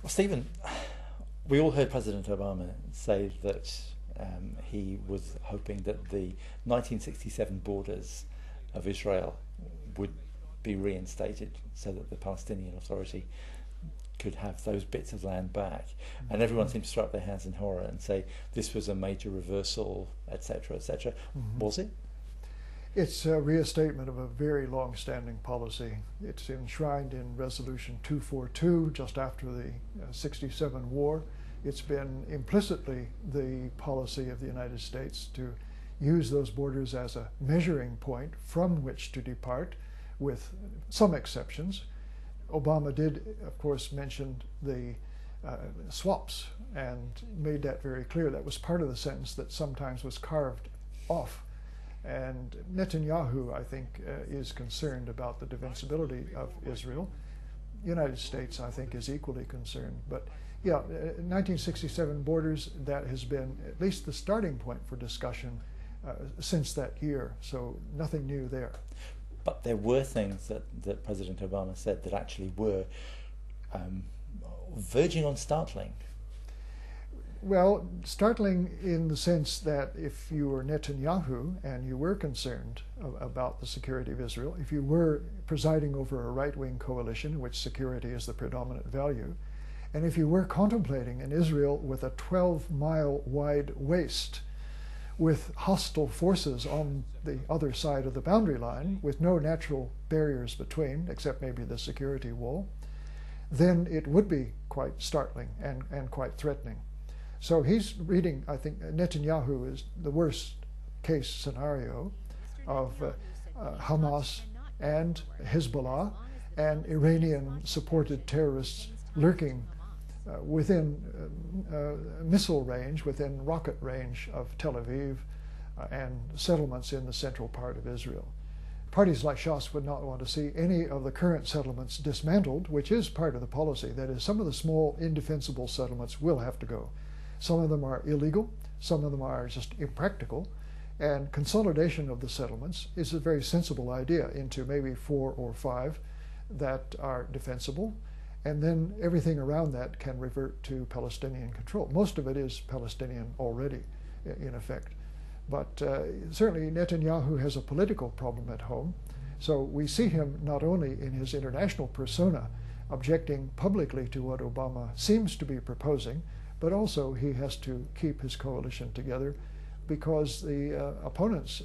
Stephen, we all heard President Obama say that he was hoping that the 1967 borders of Israel would be reinstated so that the Palestinian Authority could have those bits of land back. And everyone seemed to throw up their hands in horror and say this was a major reversal, etc., etc. Was it? It's a restatement of a very long-standing policy. It's enshrined in Resolution 242 just after the 67 war. It's been implicitly the policy of the United States to use those borders as a measuring point from which to depart, with some exceptions. Obama did, of course, mention the swaps and made that very clear. That was part of the sentence that sometimes was carved off. And Netanyahu, I think, is concerned about the defensibility of Israel. The United States, I think, is equally concerned. But yeah, 1967 borders, that has been at least the starting point for discussion since that year. So nothing new there. But there were things that President Obama said that actually were verging on startling. Well, startling in the sense that if you were Netanyahu and you were concerned about the security of Israel, if you were presiding over a right-wing coalition in which security is the predominant value, and if you were contemplating an Israel with a 12-mile wide waste, with hostile forces on the other side of the boundary line, with no natural barriers between, except maybe the security wall, then it would be quite startling and quite threatening. So he's reading, I think, Netanyahu is the worst case scenario of Hamas and Hezbollah and Iranian-supported terrorists lurking within missile range, within rocket range of Tel Aviv and settlements in the central part of Israel. Parties like Shas would not want to see any of the current settlements dismantled, which is part of the policy. That is, some of the small, indefensible settlements will have to go. Some of them are illegal, some of them are just impractical, and consolidation of the settlements is a very sensible idea into maybe 4 or 5 that are defensible, and then everything around that can revert to Palestinian control. Most of it is Palestinian already, in effect. But certainly Netanyahu has a political problem at home, so we see him not only in his international persona objecting publicly to what Obama seems to be proposing, but also he has to keep his coalition together because the opponents,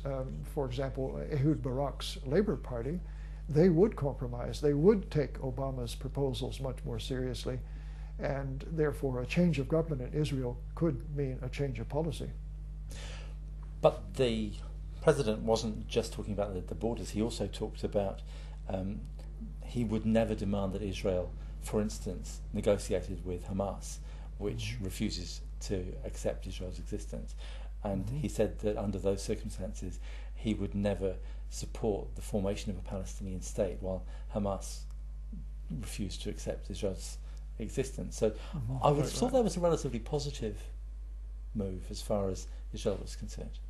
for example, Ehud Barak's Labour Party, they would compromise. They would take Obama's proposals much more seriously, and therefore a change of government in Israel could mean a change of policy. But the president wasn't just talking about the borders. He also talked about he would never demand that Israel, for instance, negotiated with Hamas, which refuses to accept Israel's existence. And he said that under those circumstances, he would never support the formation of a Palestinian state while Hamas refused to accept Israel's existence. So I would have thought that was a relatively positive move as far as Israel was concerned.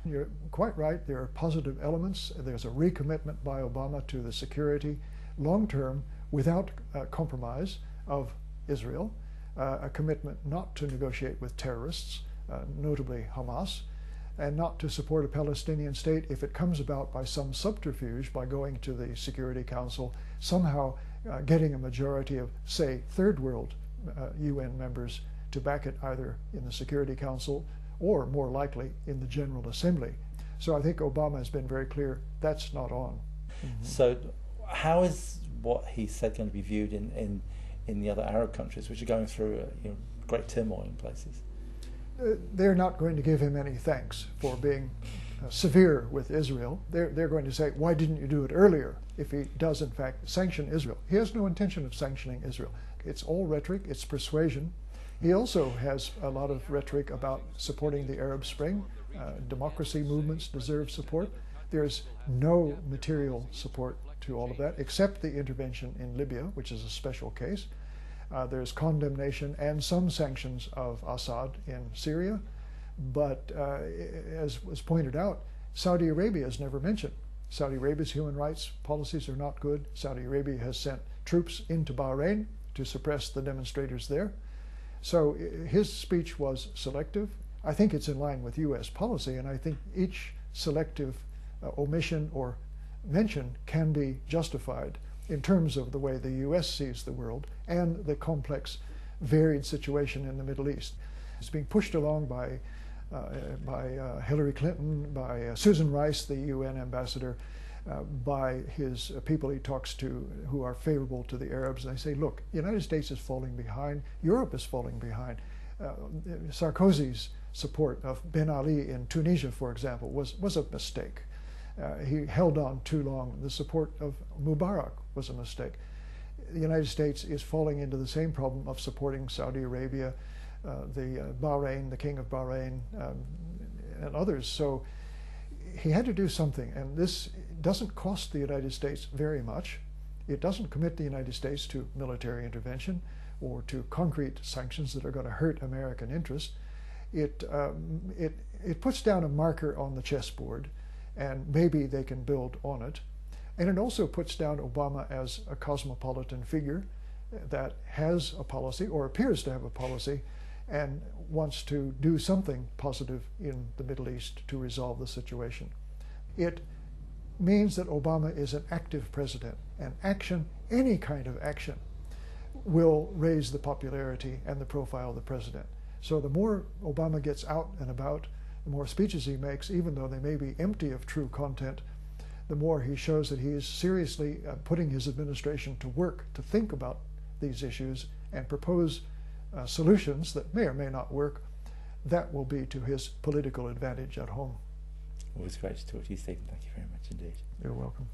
You're quite right. There are positive elements. There's a recommitment by Obama to the security long-term without compromise of Israel. A commitment not to negotiate with terrorists, notably Hamas, and not to support a Palestinian state if it comes about by some subterfuge, by going to the Security Council, somehow getting a majority of, say, third world UN members to back it either in the Security Council or, more likely, in the General Assembly. So I think Obama has been very clear that's not on. So how is what he said going to be viewed in the other Arab countries, which are going through great turmoil in places? They're not going to give him any thanks for being severe with Israel. They're going to say, why didn't you do it earlier if he does, in fact, sanction Israel? He has no intention of sanctioning Israel. It's all rhetoric, it's persuasion. He also has a lot of rhetoric about supporting the Arab Spring. Democracy movements deserve support. There's no material support to all of that, except the intervention in Libya, which is a special case. There's condemnation and some sanctions of Assad in Syria, but as was pointed out, Saudi Arabia is never mentioned. Saudi Arabia's human rights policies are not good. Saudi Arabia has sent troops into Bahrain to suppress the demonstrators there. So his speech was selective. I think it's in line with U.S. policy, and I think each selective omission or mention can be justified in terms of the way the U.S. sees the world and the complex, varied situation in the Middle East. It's being pushed along by Hillary Clinton, by Susan Rice, the UN ambassador, by his people he talks to who are favorable to the Arabs. And they say, look, the United States is falling behind, Europe is falling behind. Sarkozy's support of Ben Ali in Tunisia, for example, was a mistake. He held on too long. The support of Mubarak was a mistake. The United States is falling into the same problem of supporting Saudi Arabia, the King of Bahrain, and others. So he had to do something, and this doesn't cost the United States very much. It doesn't commit the United States to military intervention or to concrete sanctions that are going to hurt American interests. It puts down a marker on the chessboard, and maybe they can build on it. And it also puts down Obama as a cosmopolitan figure that has a policy, or appears to have a policy, and wants to do something positive in the Middle East to resolve the situation. It means that Obama is an active president, and action, any kind of action, will raise the popularity and the profile of the president. So the more Obama gets out and about, the more speeches he makes, even though they may be empty of true content, the more he shows that he is seriously putting his administration to work to think about these issues and propose solutions that may or may not work. That will be to his political advantage at home. Always great to talk to you, Stephen. Thank you very much indeed. You're welcome.